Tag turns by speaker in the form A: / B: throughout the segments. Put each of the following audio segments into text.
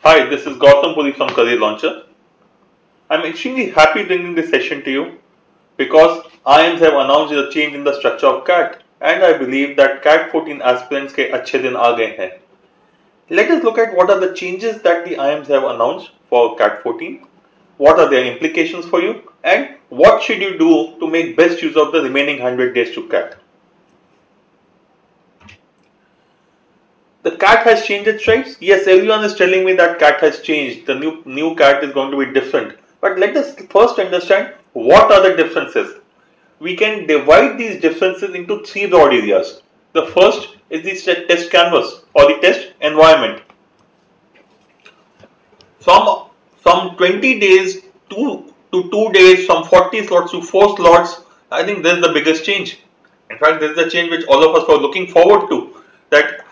A: Hi, this is Gautam Puri from Career Launcher. I'm extremely happy bringing this session to you because IIMs have announced a change in the structure of CAT and I believe that CAT 14 aspirants के अच्छे दिन आ गए हैं. Let us look at what are the changes that the IIMs have announced for CAT 14, what are their implications for you and what should you do to make best use of the remaining 100 days to CAT. The CAT has changed its stripes. Yes, everyone is telling me that CAT has changed. The new CAT is going to be different. But let us first understand what are the differences. We can divide these differences into three broad areas. The first is the test canvas or the test environment. From 20 days to 2 days, from 40 slots to 4 slots, I think this is the biggest change. In fact, this is the change which all of us were looking forward to. That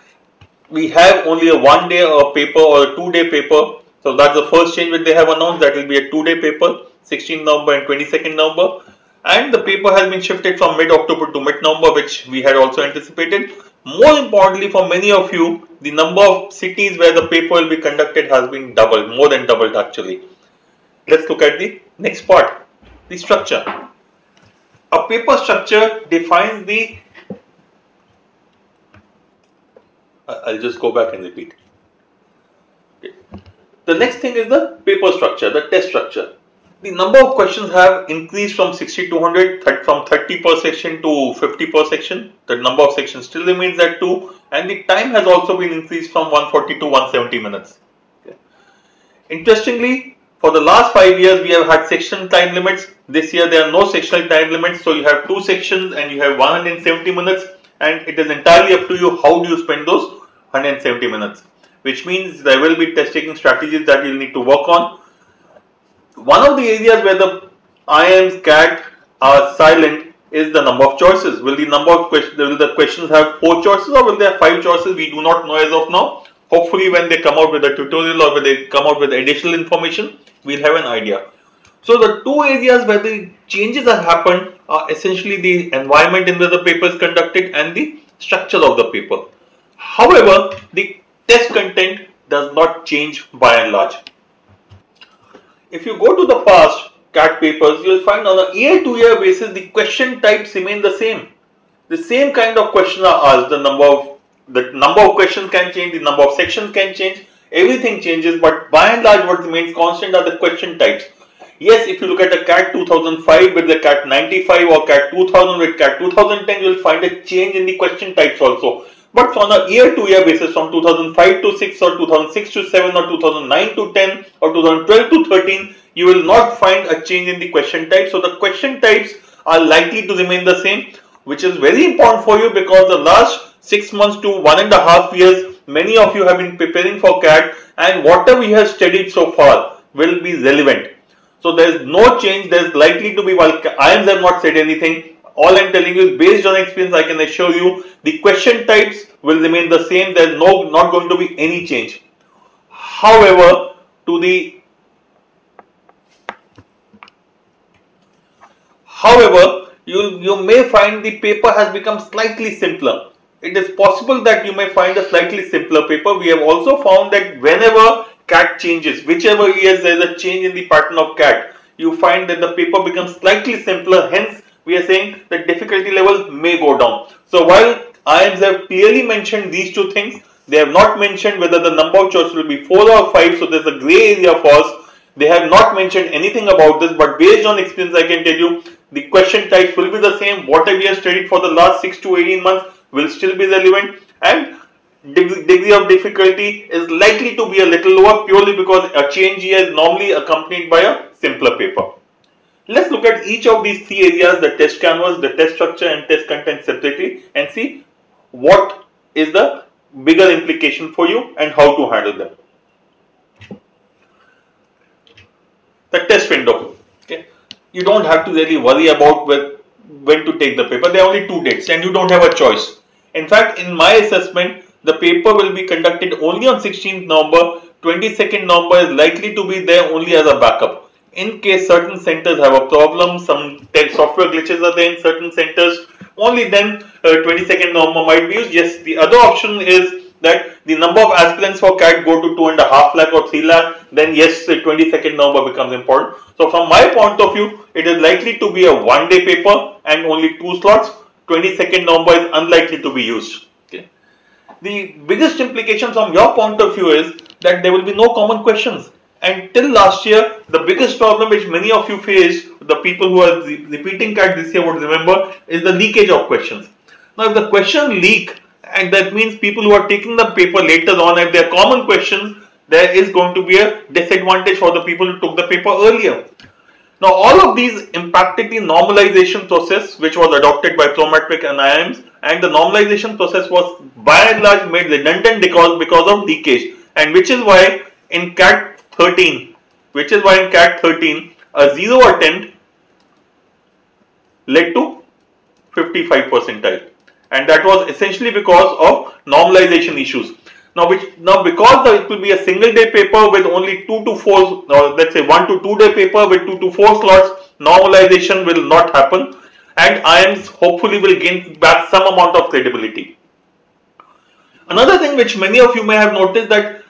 A: we have only a 1 day paper or a 2 day paper. So that's the first change which they have announced. That will be a 2 day paper, 16th November and 22nd November. And the paper has been shifted from mid-October to mid-November, which we had also anticipated. More importantly, for many of you, the number of cities where the paper will be conducted has been doubled, more than doubled actually. Let's look at the next part, the structure. A paper structure defines the I'll just go back and repeat. Okay. The next thing is the paper structure, the test structure. The number of questions have increased from 60 to 100, from 30 per section to 50 per section. The number of sections still remains at 2 and the time has also been increased from 140 to 170 minutes. Okay. Interestingly, for the last 5 years we have had section time limits. This year there are no sectional time limits, so you have 2 sections and you have 170 minutes. And it is entirely up to you how do you spend those 170 minutes, which means there will be test taking strategies that you'll need to work on. One of the areas where the IIMs CAT are silent is the number of choices. Will the questions have 4 choices or will they have 5 choices? We do not know as of now. Hopefully when they come out with a tutorial or when they come out with additional information, we'll have an idea. So the two areas where the changes have happened are essentially the environment in which the paper is conducted and the structure of the paper. However, the test content does not change by and large. If you go to the past CAT papers, you will find on a year-to-year basis the question types remain the same. The same kind of questions are asked. The number of questions can change, the number of sections can change, everything changes, but by and large what remains constant are the question types. Yes, if you look at the CAT 2005 with the CAT 95 or CAT 2000 with CAT 2010, you will find a change in the question types also. But on a year-to-year basis, from 2005 to 6 or 2006 to 7 or 2009 to 10 or 2012 to 13, you will not find a change in the question type. So the question types are likely to remain the same, which is very important for you because the last 6 months to 1.5 years, many of you have been preparing for CAT and whatever you have studied so far will be relevant. So there is no change. There is likely to be, while IIMs have not said anything, all I am telling you is based on experience. I can assure you the question types will remain the same. There is not going to be any change. However, you may find the paper has become slightly simpler. It is possible that you may find a slightly simpler paper. We have also found that whenever CAT changes, whichever years there is a change in the pattern of CAT, you find that the paper becomes slightly simpler. Hence, we are saying the difficulty level may go down. So while IIMs have clearly mentioned these two things, they have not mentioned whether the number of choices will be 4 or 5. So there's a grey area for us. They have not mentioned anything about this, but based on experience, I can tell you the question types will be the same. Whatever we have studied for the last 6 to 18 months will still be relevant, and degree of difficulty is likely to be a little lower purely because a change here is normally accompanied by a simpler paper. Let's look at each of these 3 areas, the test canvas, the test structure and test content separately and see what is the bigger implication for you and how to handle them. The test window. Okay. You don't have to really worry about when to take the paper. There are only 2 dates and you don't have a choice. In fact, in my assessment, the paper will be conducted only on 16th November. 22nd November is likely to be there only as a backup. In case certain centers have a problem, some software glitches are there in certain centers, only then 22nd November might be used. Yes, the other option is that the number of aspirants for CAT go to 2.5 lakh or 3 lakh, then yes, the 22nd November becomes important. So from my point of view, it is likely to be a one-day paper and only 2 slots. 22nd November is unlikely to be used. Okay. The biggest implication from your point of view is that there will be no common questions. And till last year, the biggest problem which many of you faced, the people who are repeating CAT this year would remember, is the leakage of questions. Now, if the question leak, and that means people who are taking the paper later on, if they are common questions, there is going to be a disadvantage for the people who took the paper earlier. Now, all of these impacted the normalization process, which was adopted by Prometric and IIMs, and the normalization process was by and large made redundant because of leakage, and which is why in CAT 13, a 0 attempt led to 55 percentile, and that was essentially because of normalization issues. Now because it will be a single day paper with only 2 to 4, or let's say 1 to 2 day paper with 2 to 4 slots, normalization will not happen, and IIMs hopefully will gain back some amount of credibility. Another thing which many of you may have noticed that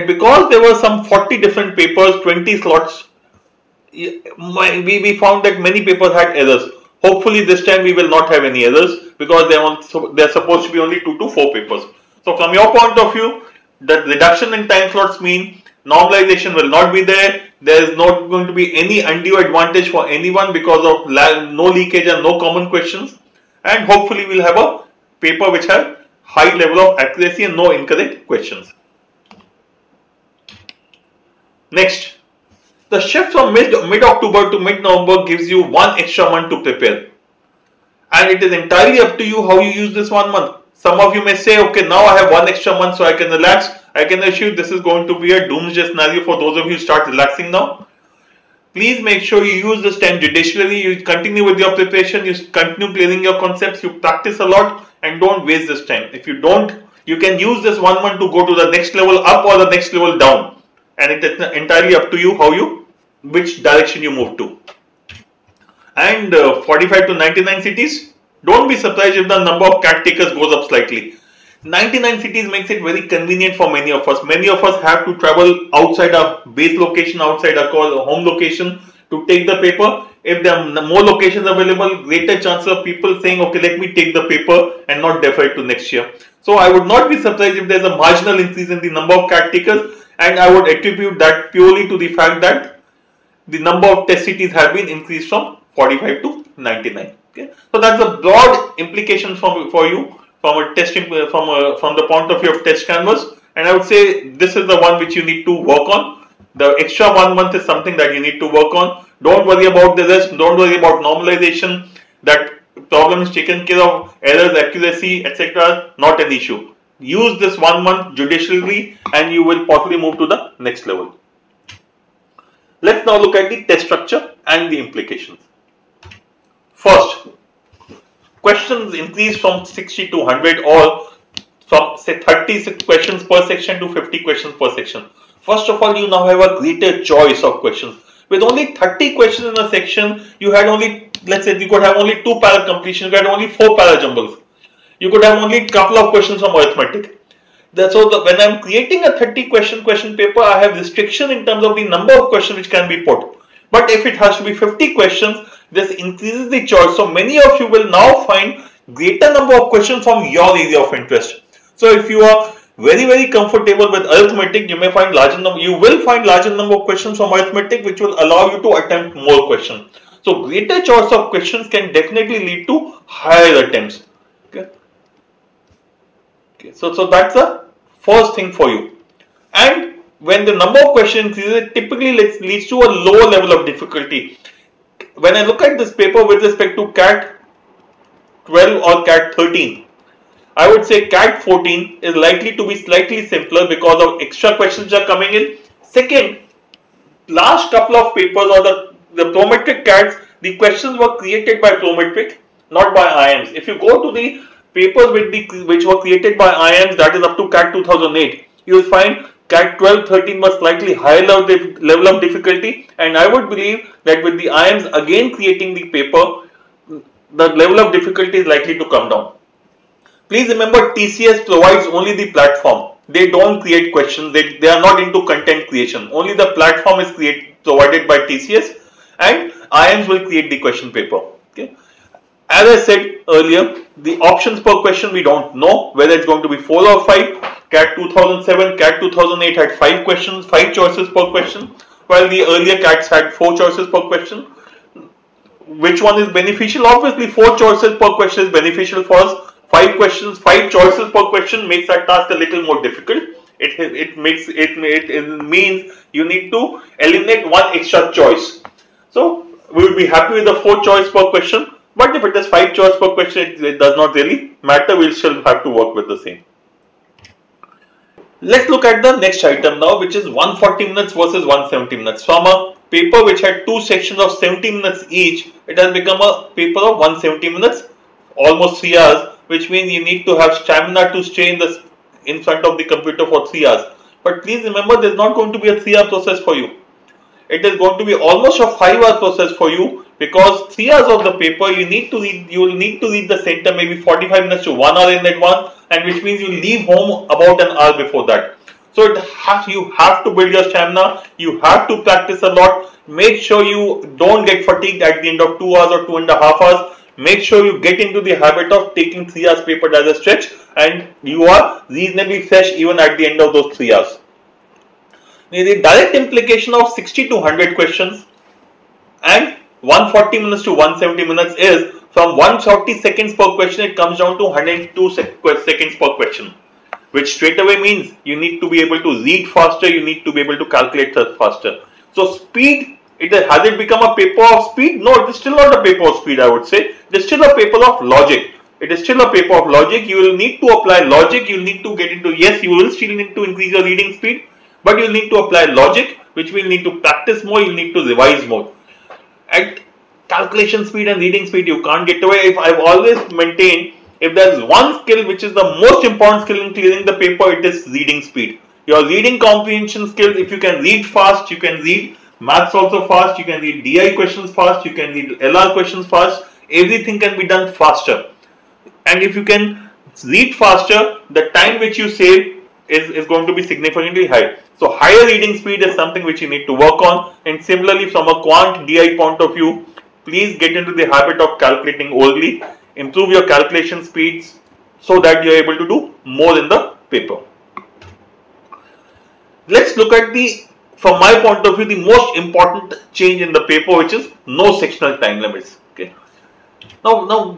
A: because there were some 40 different papers, 20 slots, we found that many papers had errors. Hopefully this time we will not have any errors because they are supposed to be only 2 to 4 papers. So from your point of view, the reduction in time slots mean normalization will not be there. There is not going to be any undue advantage for anyone because of no leakage and no common questions. And hopefully we'll have a paper which has high level of accuracy and no incorrect questions. Next, the shift from mid-October to mid-November gives you 1 extra month to prepare. And it is entirely up to you how you use this 1 month. Some of you may say, okay, now I have 1 extra month so I can relax. I can assure this is going to be a doomsday scenario for those of you who start relaxing now. Please make sure you use this time judiciously. You continue with your preparation, you continue clearing your concepts, you practice a lot and don't waste this time. If you don't, you can use this 1 month to go to the next level up or the next level down. And it is entirely up to you which direction you move to. And 45 to 99 cities, don't be surprised if the number of CAT takers goes up slightly. 99 cities makes it very convenient for many of us. Many of us have to travel outside our base location, outside our home location to take the paper. If there are more locations available, greater chance of people saying, okay, let me take the paper and not defer it to next year. So I would not be surprised if there is a marginal increase in the number of CAT takers. And I would attribute that purely to the fact that the number of test cities have been increased from 45 to 99. Okay, so that's a broad implication for you from a testing from the point of view of test canvas. And I would say this is the one which you need to work on. The extra 1 month is something that you need to work on. Don't worry about the rest. Don't worry about normalization. That problem is taken care of. Errors, accuracy, etc. Not an issue. Use this 1 month judiciously and you will possibly move to the next level. Let's now look at the test structure and the implications. First, questions increase from 60 to 100 or from say 30 questions per section to 50 questions per section. First of all, you now have a greater choice of questions. With only 30 questions in a section, you had only, let's say you could have only 2 para completions, you had only 4 para jumbles. You could have only a couple of questions from arithmetic. So when I'm creating a 30 question paper, I have restriction in terms of the number of questions which can be put. But if it has to be 50 questions, this increases the choice. So many of you will now find greater number of questions from your area of interest. So if you are very comfortable with arithmetic, you will find larger number of questions from arithmetic, which will allow you to attempt more questions. So greater choice of questions can definitely lead to higher attempts. Okay, so that's the first thing for you. And when the number of questions increases, it typically leads to a lower level of difficulty. When I look at this paper with respect to CAT 12 or CAT 13, I would say CAT 14 is likely to be slightly simpler because of extra questions are coming in. Second, last couple of papers or the Prometric CATs, the questions were created by Prometric, not by IIMs. If you go to the papers which were created by IIMs, that is up to CAT 2008, you will find CAT 12-13 was slightly higher level of difficulty, and I would believe that with the IIMs again creating the paper, the level of difficulty is likely to come down. Please remember, TCS provides only the platform. They don't create questions. They are not into content creation. Only the platform is provided by TCS, and IIMs will create the question paper. Okay. As I said earlier, the options per question we don't know whether it's going to be 4 or 5. CAT 2007, CAT 2008 had 5 questions, 5 choices per question, while the earlier CATs had 4 choices per question. Which one is beneficial? Obviously, 4 choices per question is beneficial for us. 5 questions, 5 choices per question makes that task a little more difficult. It means you need to eliminate one extra choice. So we will be happy with the 4 choice per question. But if it is 5 choice per question, it does not really matter. We'll still have to work with the same. Let's look at the next item now, which is 140 minutes versus 170 minutes. From a paper which had 2 sections of 70 minutes each, it has become a paper of 170 minutes, almost 3 hours, which means you need to have stamina to stay in front of the computer for 3 hours. But please remember, there is not going to be a 3-hour process for you. It is going to be almost a 5-hour process for you, because 3 hours of the paper you will need to read the center maybe 45 minutes to 1 hour in advance, and which means you leave home about an hour before that. So you have to build your stamina, you have to practice a lot. Make sure you don't get fatigued at the end of 2 hours or 2.5 hours. Make sure you get into the habit of taking 3 hours paper as a stretch, and you are reasonably fresh even at the end of those 3 hours. The direct implication of 60 to 100 questions and 140 minutes to 170 minutes is, from 140 seconds per question it comes down to 102 seconds per question, which straight away means you need to be able to read faster, you need to be able to calculate faster. So speed, has it become a paper of speed? No, it is still not a paper of speed, I would say. It is still a paper of logic. It is still a paper of logic. You will need to apply logic, you will need to get into, yes, you will still need to increase your reading speed, but you will need to apply logic, which will need to practice more, you will need to revise more. At calculation speed and reading speed, you can't get away. I've always maintained, if there's one skill which is the most important skill in clearing the paper, it is reading speed. Your reading comprehension skills, if you can read fast, you can read maths also fast, you can read DI questions fast, you can read LR questions fast, everything can be done faster. And if you can read faster, the time which you save is going to be significantly high. So higher reading speed is something which you need to work on. And similarly, from a quant DI point of view, please get into the habit of calculating orally, improve your calculation speeds so that you are able to do more in the paper. Let's look at from my point of view, the most important change in the paper, which is no sectional time limits. Okay. Now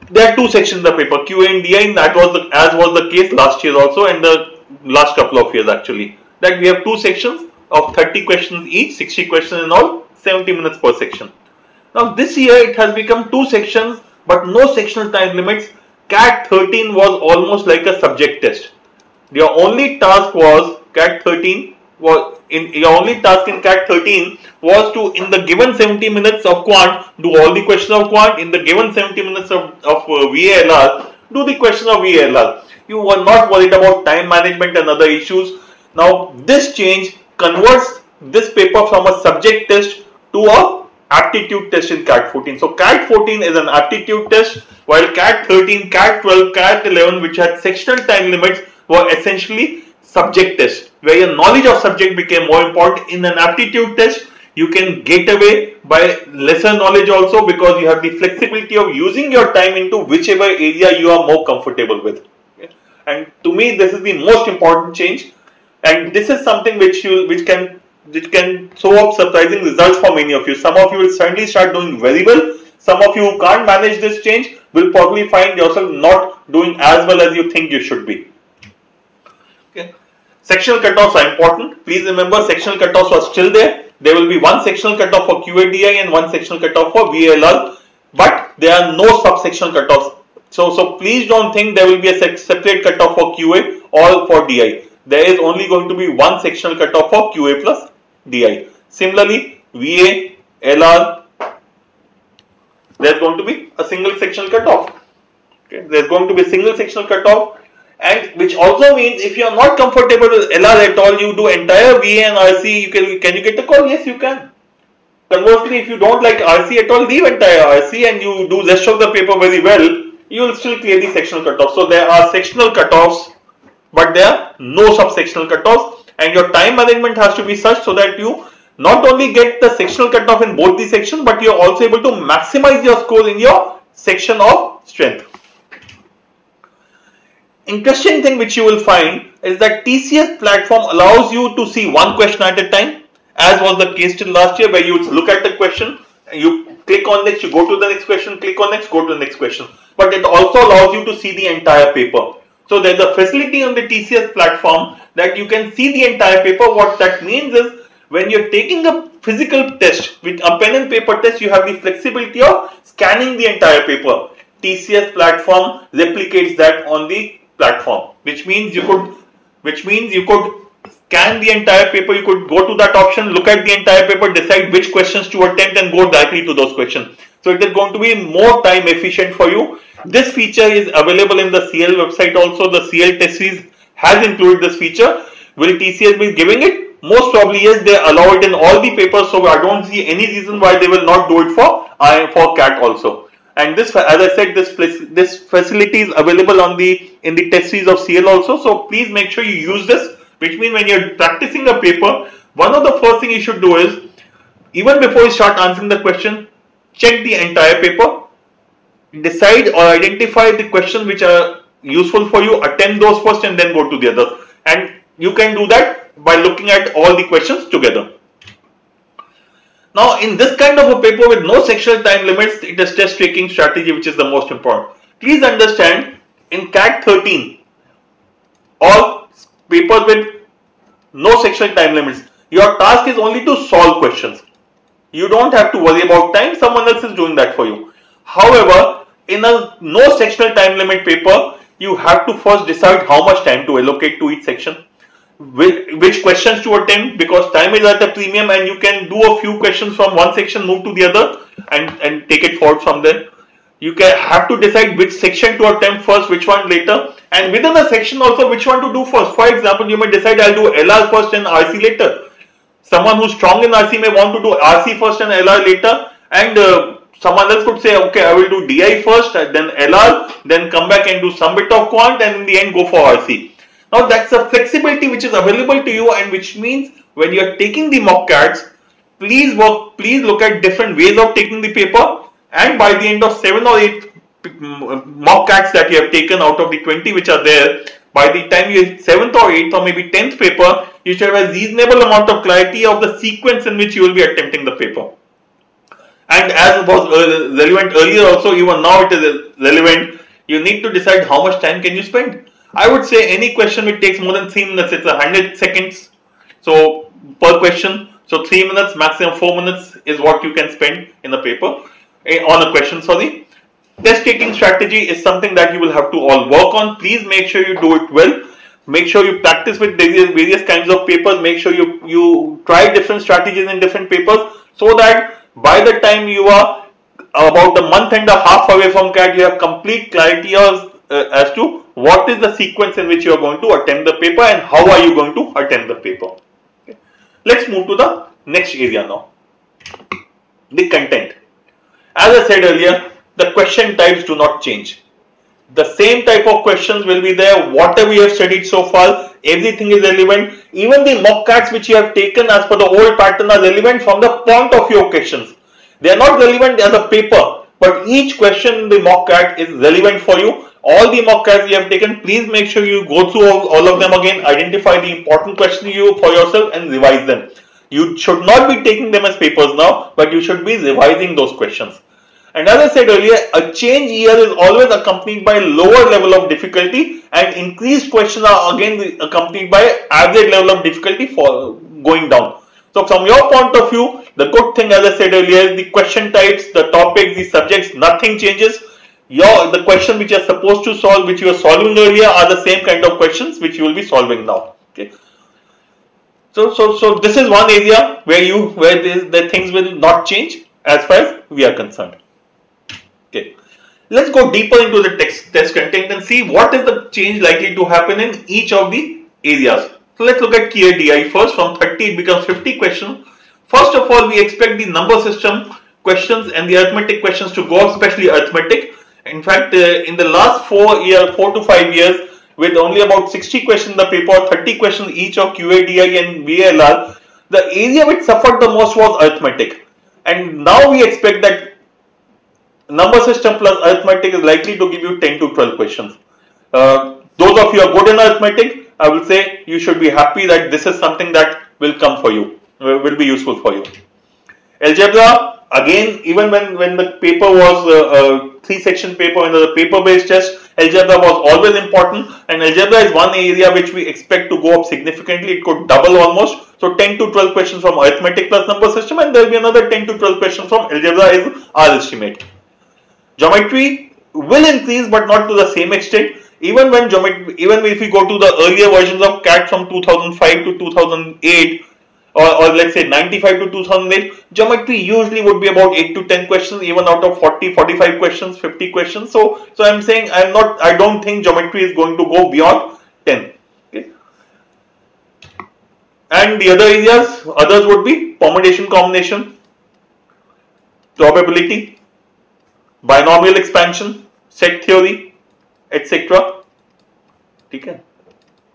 A: there are 2 sections in the paper, QA and DI, and that was as was the case last year also, and the last couple of years actually. That we have 2 sections of 30 questions each, 60 questions in all, 70 minutes per section. Now this year it has become 2 sections but no sectional time limits. CAT 13 was almost like a subject test. Your only task was CAT 13 was to, in the given 70 minutes of quant, do all the questions of quant. In the given 70 minutes of VALR, do the question of VALR. You were not worried about time management and other issues. Now this change converts this paper from a subject test to a aptitude test in CAT 14. So CAT 14 is an aptitude test, while CAT 13, CAT 12, CAT 11, which had sectional time limits, were essentially subject tests, where your knowledge of subject became more important. In an aptitude test, you can get away by lesser knowledge also, because you have the flexibility of using your time into whichever area you are more comfortable with. Okay? And to me, this is the most important change, and this is something which can throw up surprising results for many of you. Some of you will certainly start doing very well. Some of you who can't manage this change will probably find yourself not doing as well as you think you should be. Okay. Sectional cutoffs are important. Please remember, sectional cutoffs are still there. There will be one sectional cutoff for QADI and one sectional cutoff for VLR, but there are no subsectional cutoffs. So please don't think there will be a separate cutoff for QA or for DI. There is only going to be one sectional cutoff for QA plus DI. Similarly, VA, LR, there is going to be a single sectional cutoff. Okay. There is going to be a single sectional cutoff, and which also means if you are not comfortable with LR at all, you do entire VA and RC, can you get the call? Yes, you can. Conversely, if you don't like RC at all, leave entire RC and you do rest of the paper very well. you will still clear the sectional cutoffs. So there are sectional cutoffs, but there are no subsectional cutoffs, and your time management has to be such so that you not only get the sectional cutoff in both the sections, but you are also able to maximize your score in your section of strength. Interesting thing which you will find is that TCS platform allows you to see one question at a time, as was the case till last year, where you look at the question, you click on next, you go to the next question, click on next, go to the next question. But it also allows you to see the entire paper. So there's a facility on the TCS platform that you can see the entire paper. What that means is, when you're taking a physical test, with a pen and paper test, you have the flexibility of scanning the entire paper. TCS platform replicates that on the platform, which means you could scan the entire paper. You could go to that option, look at the entire paper, decide which questions to attempt, and go directly to those questions. So it is going to be more time efficient for you. This feature is available in the CL website also. The CL test series has included this feature. Will TCS be giving it? Most probably yes, they allow it in all the papers, so I don't see any reason why they will not do it for CAT also. And this, as I said, this facility is available in the test series of CL also. So please make sure you use this. Which means when you're practicing a paper, one of the first thing you should do is, even before you start answering the question, check the entire paper, decide or identify the questions which are useful for you, attempt those first, and then go to the others. And you can do that by looking at all the questions together. Now, in this kind of a paper with no sectional time limits, it is test taking strategy which is the most important. Please understand, in CAT 13, all papers with no sectional time limits, your task is only to solve questions. You don't have to worry about time, someone else is doing that for you. However, in a no sectional time limit paper, you have to first decide how much time to allocate to each section, which questions to attempt, because time is at a premium and you can do a few questions from one section, move to the other, and take it forward from there. You have to decide which section to attempt first, which one later, and within a section also which one to do first. For example, you may decide I'll do LR first and RC later. Someone who's strong in RC may want to do RC first and LR later, and someone else could say, okay, I will do DI first, then LR, then come back and do some bit of Quant, and in the end go for RC. Now that's a flexibility which is available to you, and which means when you are taking the mock CATs, please look at different ways of taking the paper, and by the end of 7 or 8 mock CATs that you have taken out of the 20 which are there, by the time you 7th or 8th or maybe 10th paper, you should have a reasonable amount of clarity of the sequence in which you will be attempting the paper. And as was relevant earlier also, even now it is relevant, you need to decide how much time can you spend. I would say any question which takes more than 3 minutes, it's 100 seconds so per question. So 3 minutes, maximum 4 minutes is what you can spend in a paper, on a question, sorry. Test taking strategy is something that you will have to all work on. Please make sure you do it well. Make sure you practice with various kinds of papers. Make sure you try different strategies in different papers, so that by the time you are about a month and a half away from CAT, you have complete clarity as to what is the sequence in which you are going to attempt the paper and how are you going to attempt the paper. Okay. Let's move to the next area now, the content. As I said earlier, the question types do not change. The same type of questions will be there, whatever you have studied so far, everything is relevant. Even the mock CATs which you have taken as per the old pattern are relevant from the point of view of questions. They are not relevant as a paper, but each question in the mock CAT is relevant for you. All the mock CATs you have taken, please make sure you go through all of them again, identify the important questions for yourself and revise them. You should not be taking them as papers now, but you should be revising those questions. And as I said earlier, a change year is always accompanied by lower level of difficulty, and increased questions are again accompanied by average level of difficulty for going down. So from your point of view, the good thing, as I said earlier, is the question types, the topics, the subjects, nothing changes. The question which you are supposed to solve, which you were solving earlier, are the same kind of questions which you will be solving now. Okay. So this is one area where the things will not change as far as we are concerned. Okay. Let's go deeper into the test content and see what is the change likely to happen in each of the areas. So let's look at key DI first. From 30 it becomes 50 questions. First of all, we expect the number system questions and the arithmetic questions to go up, especially arithmetic, In fact, in the last 4 to 5 years, with only about 60 questions in the paper, 30 questions each of QADI and VLR, the area which suffered the most was arithmetic. And now we expect that number system plus arithmetic is likely to give you 10 to 12 questions. Those of you who are good in arithmetic, I will say you should be happy that this is something that will come for you, will be useful for you. Algebra, again, even when the paper was a 3-section paper, and the paper-based test, algebra was always important, and algebra is one area which we expect to go up significantly. It could double almost. So 10 to 12 questions from arithmetic plus number system, and there will be another 10 to 12 questions from algebra is our estimate. Geometry will increase, but not to the same extent. Even if we go to the earlier versions of CAT from 2005 to 2008, or let's say 95 to 2008, geometry usually would be about 8 to 10 questions, even out of 40, 45 questions, 50 questions. So I'm saying I don't think geometry is going to go beyond 10. Okay. And the others would be permutation combination, probability, binomial expansion, set theory, etc. Okay.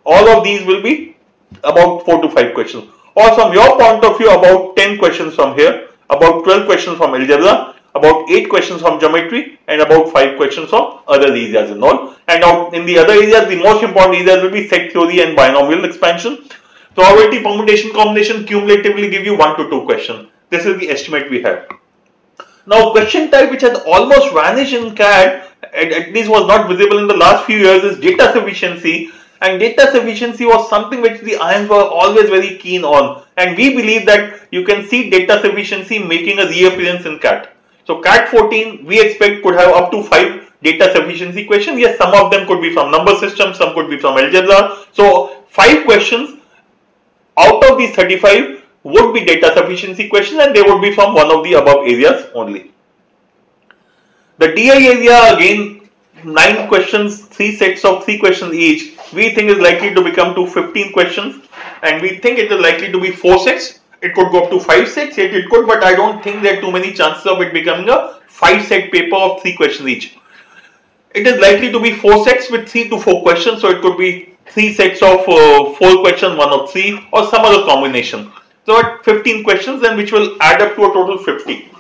A: All of these will be about 4 to 5 questions. Or from your point of view, about 10 questions from here, about 12 questions from algebra, about 8 questions from geometry, and about 5 questions from other areas and all. And in the other areas, the most important areas will be set theory and binomial expansion. Probability, permutation, combination cumulatively give you 1 to 2 questions. This is the estimate we have. Now, question type which has almost vanished in CAD, at least was not visible in the last few years, is data sufficiency. And data sufficiency was something which the IIMs were always very keen on. And we believe that you can see data sufficiency making a reappearance in CAT. So CAT 14 we expect could have up to 5 data sufficiency questions. Yes, some of them could be from number systems, some could be from algebra. So 5 questions out of these 35 would be data sufficiency questions, and they would be from one of the above areas only. The DI area, again, 9 questions, 3 sets of 3 questions each, we think is likely to become to 15 questions, and we think it is likely to be 4 sets. It could go up to 5 sets, yet it could, but I don't think there are too many chances of it becoming a 5-set paper of 3 questions each. It is likely to be 4 sets with 3 to 4 questions, so it could be 3 sets of 4 questions, 1 of 3, or some other combination. So at 15 questions, then which will add up to a total 50.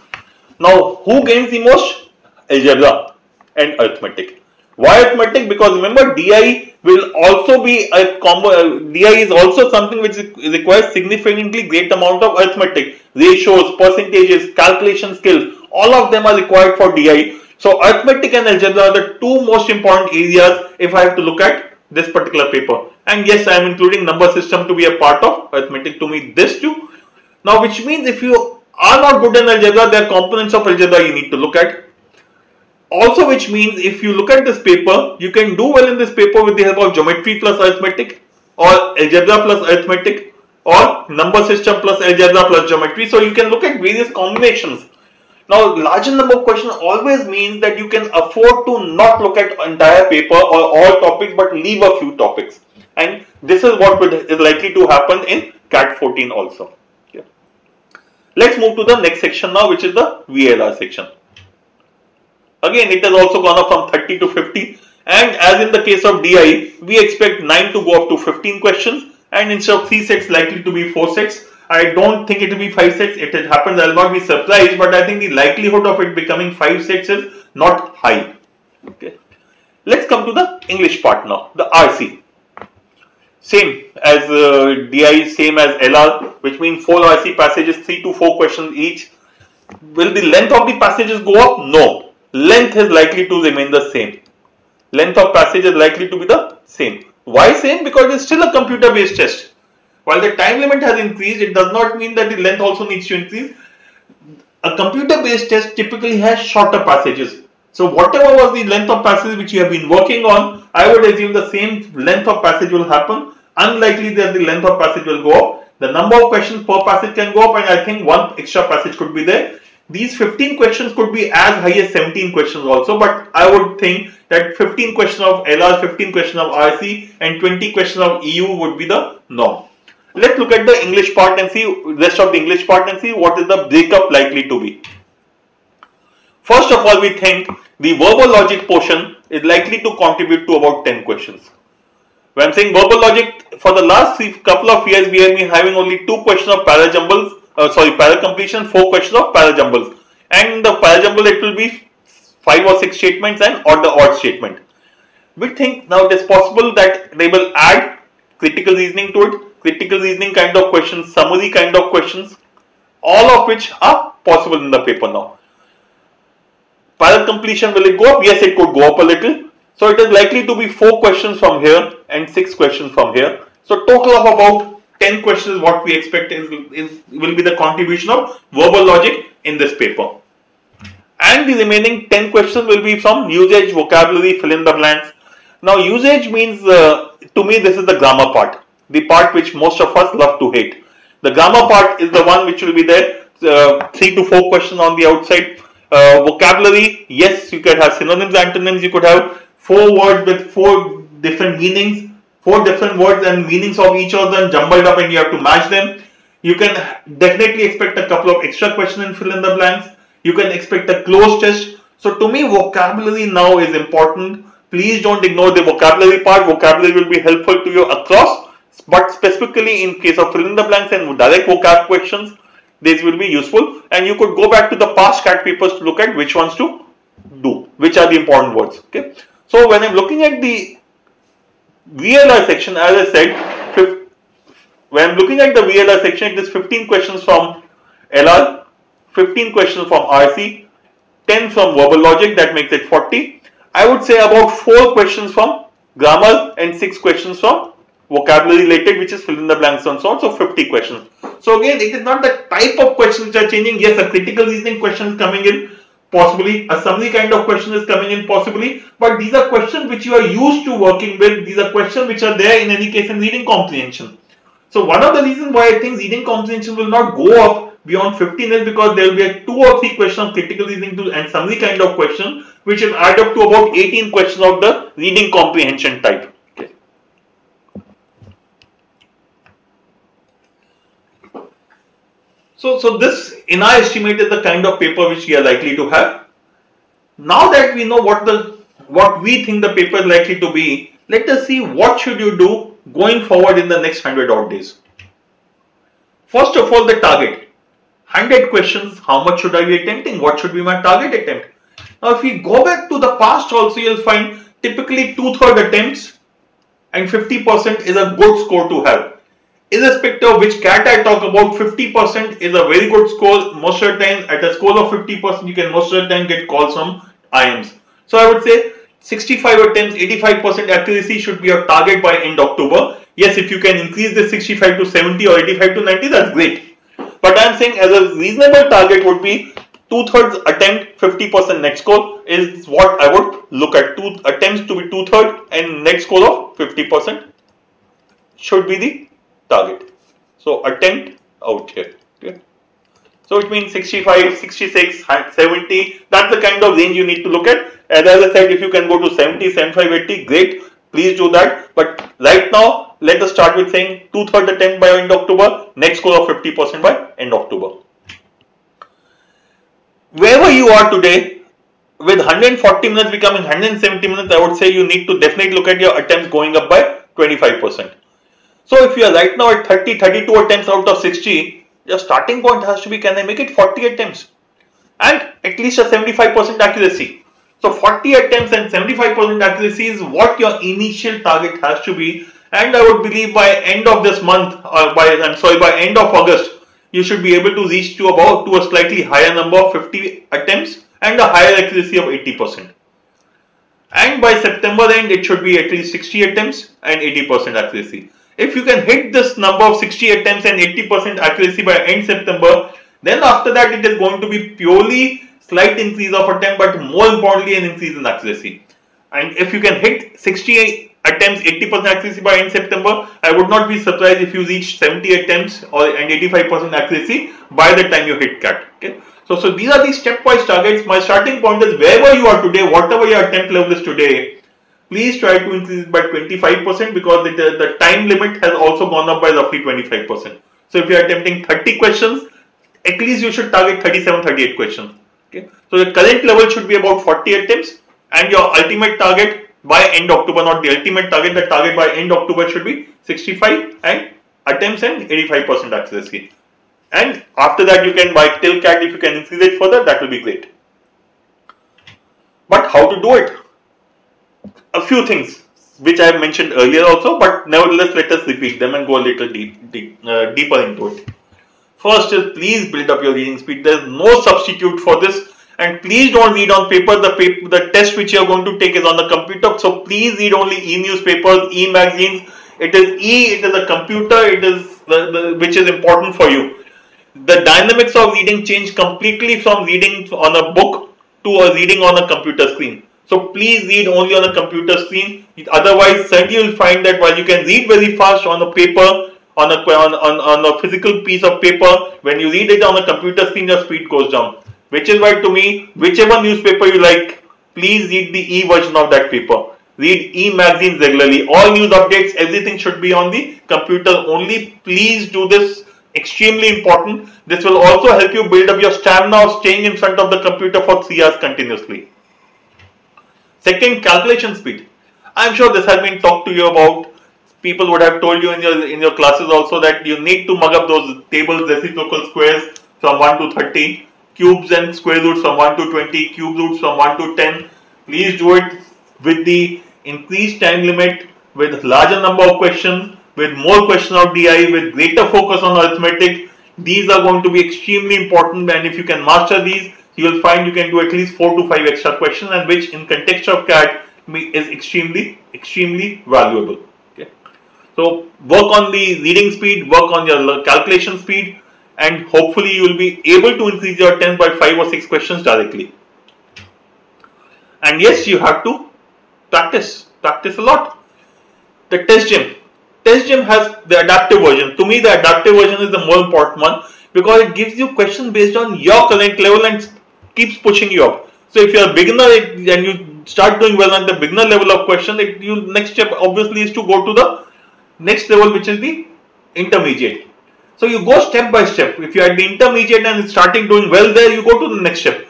A: Now, who gains the most? Algebra and arithmetic. Why arithmetic? Because remember, DI will also be a combo. DI is also something which requires significantly great amount of arithmetic, ratios, percentages, calculation skills. All of them are required for DI. So arithmetic and algebra are the 2 most important areas if I have to look at this particular paper. And yes, I am including number system to be a part of arithmetic to meet this too. Now, which means if you are not good in algebra, there are components of algebra you need to look at. Also, which means if you look at this paper, you can do well in this paper with the help of geometry plus arithmetic, or algebra plus arithmetic, or number system plus algebra plus geometry. So you can look at various combinations. Now, larger number of questions always means that you can afford to not look at entire paper or all topics, but leave a few topics. And this is what is likely to happen in CAT 14 also. Okay. Let's move to the next section now, which is the VLR section. Again, it has also gone up from 30 to 50, and as in the case of DI, we expect 9 to go up to 15 questions, and instead of 3 sets, likely to be 4 sets. I don't think it will be 5 sets. If it happens, I will not be surprised, but I think the likelihood of it becoming 5 sets is not high. Okay. Let's come to the English part now, the RC. Same as DI, same as LR, which means 4 RC passages, 3 to 4 questions each. Will the length of the passages go up? No. Length is likely to remain the same. Length of passage is likely to be the same. Why same? Because it is still a computer based test. While the time limit has increased, it does not mean that the length also needs to increase. A computer based test typically has shorter passages. So whatever was the length of passage which you have been working on, I would assume the same length of passage will happen. Unlikely that the length of passage will go up. The number of questions per passage can go up, and I think 1 extra passage could be there. These 15 questions could be as high as 17 questions also, but I would think that 15 questions of LR, 15 questions of RC, and 20 questions of EU would be the norm. Let's look at the English part and see rest of the English part and see what is the breakup likely to be. First of all, we think the verbal logic portion is likely to contribute to about 10 questions. When I'm saying verbal logic, for the last couple of years, we have been having only 2 questions of para completion, 4 questions of para jumbles. And the para jumble, it will be 5 or 6 statements and or the odd statement. We think now it is possible that they will add critical reasoning to it, critical reasoning kind of questions, summary kind of questions, all of which are possible in the paper now. Para completion, will it go up? Yes, it could go up a little. So it is likely to be 4 questions from here and 6 questions from here. So total of about 10 questions what we expect will be the contribution of verbal logic in this paper. And the remaining 10 questions will be from usage, vocabulary, fill in the blanks. Now usage means, to me this is the grammar part, the part which most of us love to hate. The grammar part is the one which will be there, 3 to 4 questions on the outside. Vocabulary, yes, you could have synonyms, antonyms, you could have 4 words with 4 different meanings, 4 different words and meanings of each of them jumbled up and you have to match them. You can definitely expect a couple of extra questions and fill in the blanks. You can expect a closed test. So to me, vocabulary now is important. Please don't ignore the vocabulary part. Vocabulary will be helpful to you across, but specifically in case of fill in the blanks and direct vocab questions, this will be useful. And you could go back to the past CAT papers to look at which ones to do, which are the important words. Okay. So when I'm looking at the VLR section, as I said, when I'm looking at the VLR section, it is 15 questions from LR, 15 questions from RC, 10 from verbal logic, that makes it 40. I would say about 4 questions from grammar and 6 questions from vocabulary related, which is fill in the blanks and so on, so 50 questions. So again, it is not the type of questions which are changing. Yes, a critical reasoning question is coming in, possibly a summary kind of question is coming in, possibly, but these are questions which you are used to working with. These are questions which are there in any case in reading comprehension. So one of the reasons why I think reading comprehension will not go up beyond 15 is because there will be a 2 or 3 questions of critical reasoning and summary kind of question, which will add up to about 18 questions of the reading comprehension type. Okay. So this, in our estimate, is the kind of paper which we are likely to have. Now that we know what we think the paper is likely to be, let us see what should you do going forward in the next 100 odd days. First of all, the target. 100 questions, how much should I be attempting? What should be my target attempt? Now, if we go back to the past also, you'll find typically 2/3 attempts and 50% is a good score to have. Irrespective of which CAT I talk about, 50% is a very good score. Most of the time, at a score of 50%, you can most of the time get calls from IIMs. So I would say 65 attempts, 85% accuracy should be your target by end October. Yes, if you can increase the 65 to 70 or 85 to 90, that's great. But I am saying as a reasonable target would be 2/3 attempt, 50% net score is what I would look at. 2 attempts to be 2/3 and net score of 50% should be the target. So attempt out here. Okay. So it means 65, 66, 70. That's the kind of range you need to look at. As I said, if you can go to 70, 75, 80, great. Please do that. But right now, let us start with saying 2/3 attempt by end October, next score of 50% by end October. Wherever you are today, with 140 minutes becoming 170 minutes, I would say you need to definitely look at your attempts going up by 25%. So if you are right now at 30, 32 attempts out of 60, your starting point has to be, can I make it 40 attempts? And at least a 75% accuracy. So 40 attempts and 75% accuracy is what your initial target has to be. And I would believe by end of this month, or by end of August, you should be able to reach to a slightly higher number of 50 attempts and a higher accuracy of 80%. And by September end, it should be at least 60 attempts and 80% accuracy. If you can hit this number of 60 attempts and 80% accuracy by end September, then after that it is going to be purely slight increase of attempt, but more importantly an increase in accuracy. And if you can hit 60 attempts, 80% accuracy by end September, I would not be surprised if you reach 70 attempts and 85% accuracy by the time you hit CAT. Okay. So these are the stepwise targets. My starting point is wherever you are today, whatever your attempt level is today, please try to increase it by 25% because the time limit has also gone up by roughly 25%. So if you are attempting 30 questions, at least you should target 37, 38 questions. Okay, so the current level should be about 40 attempts, and your ultimate target by end October, not the ultimate target, the target by end October should be 65 and attempts and 85% accuracy. And after that, you can, by till CAT, if you can increase it further, that will be great. But how to do it? A few things which I have mentioned earlier also, but nevertheless let us repeat them and go a little deeper into it. First is, please build up your reading speed. There is no substitute for this, and please don't read on paper. The test which you are going to take is on the computer, so please read only e-newspapers, e-magazines. It is a computer, it is which is important for you. The dynamics of reading change completely from reading on a book to a reading on a computer screen. So please read only on a computer screen. Otherwise, certainly you will find that while you can read very fast on a paper, on a physical piece of paper, when you read it on a computer screen, your speed goes down. Which is why, to me, whichever newspaper you like, please read the e-version of that paper. Read e-magazines regularly. All news updates, everything should be on the computer only. Please do this. Extremely important. This will also help you build up your stamina of staying in front of the computer for 3 hours continuously. Second, calculation speed. I am sure this has been talked to you about. People would have told you in your classes also that you need to mug up those tables, reciprocal squares from 1 to 30, cubes and square roots from 1 to 20, cube roots from 1 to 10. Please do it with the increased time limit, with larger number of questions, with more question of DI, with greater focus on arithmetic. These are going to be extremely important, and if you can master these, you will find you can do at least 4 to 5 extra questions, and which in context of CAT is extremely valuable. Okay. So work on the reading speed, work on your calculation speed, and hopefully you will be able to increase your attempts by 5 or 6 questions directly. And yes, you have to practice a lot. The test gym. Test gym has the adaptive version. To me, the adaptive version is the more important one, because it gives you questions based on your current level and keeps pushing you up. So if you are a beginner and you start doing well on the beginner level of question, next step obviously is to go to the next level, which is the intermediate. So you go step by step. If you are at the intermediate and starting doing well there, you go to the next step.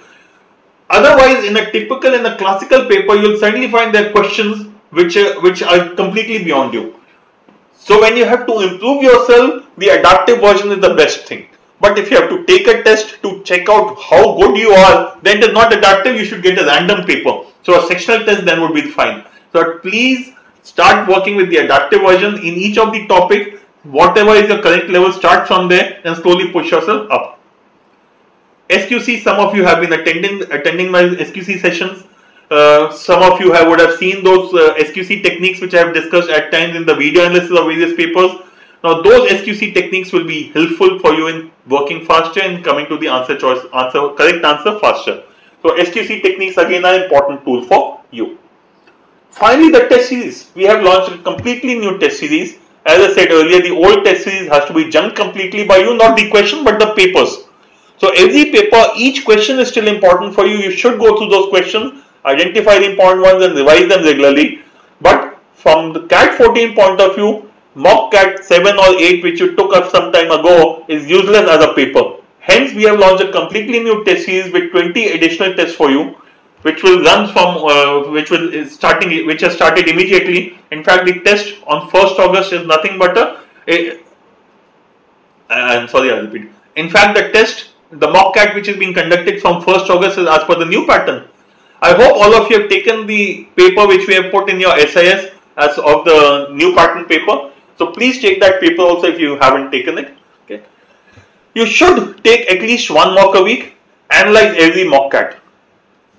A: Otherwise, in a classical paper, you will certainly find there are questions which are completely beyond you. So when you have to improve yourself, the adaptive version is the best thing. But if you have to take a test to check out how good you are, then it is not adaptive. You should get a random paper. So a sectional test then would be fine. So please start working with the adaptive version in each of the topic. Whatever is your current level, start from there and slowly push yourself up. SQC, some of you have been attending my SQC sessions. Some of you would have seen those SQC techniques which I have discussed at times in the video analysis of various papers. Now those SQC techniques will be helpful for you in working faster and coming to the correct answer faster. So SQC techniques again are an important tool for you. Finally, the test series. We have launched a completely new test series. As I said earlier, the old test series has to be junked completely by you, not the question but the papers. So every paper, each question is still important for you. You should go through those questions, identify the important ones and revise them regularly. But from the CAT 14 point of view, mock CAT 7 or 8 which you took up some time ago is useless as a paper. Hence we have launched a completely new test series with 20 additional tests for you, which will run from which has started immediately. In fact, the test on 1st August is nothing but I'm sorry, I'll repeat. In fact, the mock CAT which is being conducted from 1st August is as per the new pattern. I hope all of you have taken the paper which we have put in your SIS as of the new pattern paper. So please take that paper also if you haven't taken it. Okay. You should take at least 1 mock a week. Analyze every mock CAT.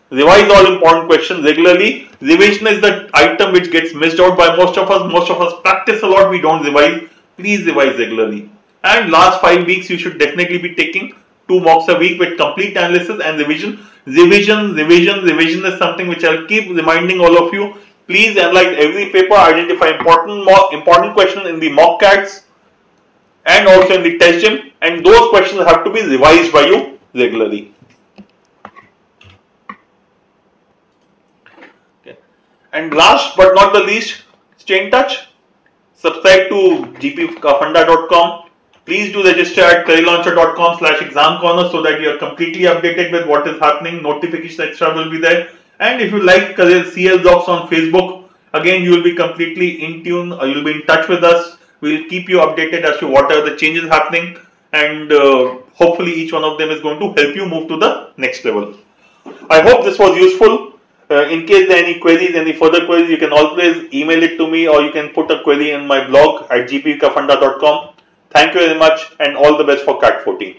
A: Revise all important questions regularly. Revision is the item which gets missed out by most of us. Most of us practice a lot, we don't revise. Please revise regularly. And last 5 weeks you should definitely be taking 2 mocks a week with complete analysis and revision. Revision is something which I'll keep reminding all of you. Please analyze every paper, identify important questions in the mock CATs and also in the test gym, and those questions have to be revised by you regularly. Okay. And last but not the least, stay in touch. Subscribe to gpfunda.com. Please do register at careerlauncher.com/exam corner so that you are completely updated with what is happening. Notification extra will be there. And if you like Career CL Docs on Facebook, again you will be completely in tune, or you will be in touch with us. We will keep you updated as to what are the changes happening, and hopefully each one of them is going to help you move to the next level. I hope this was useful. In case there are any queries, any further queries, you can always email it to me, or you can put a query in my blog at gpkafunda.com. Thank you very much, and all the best for CAT 14.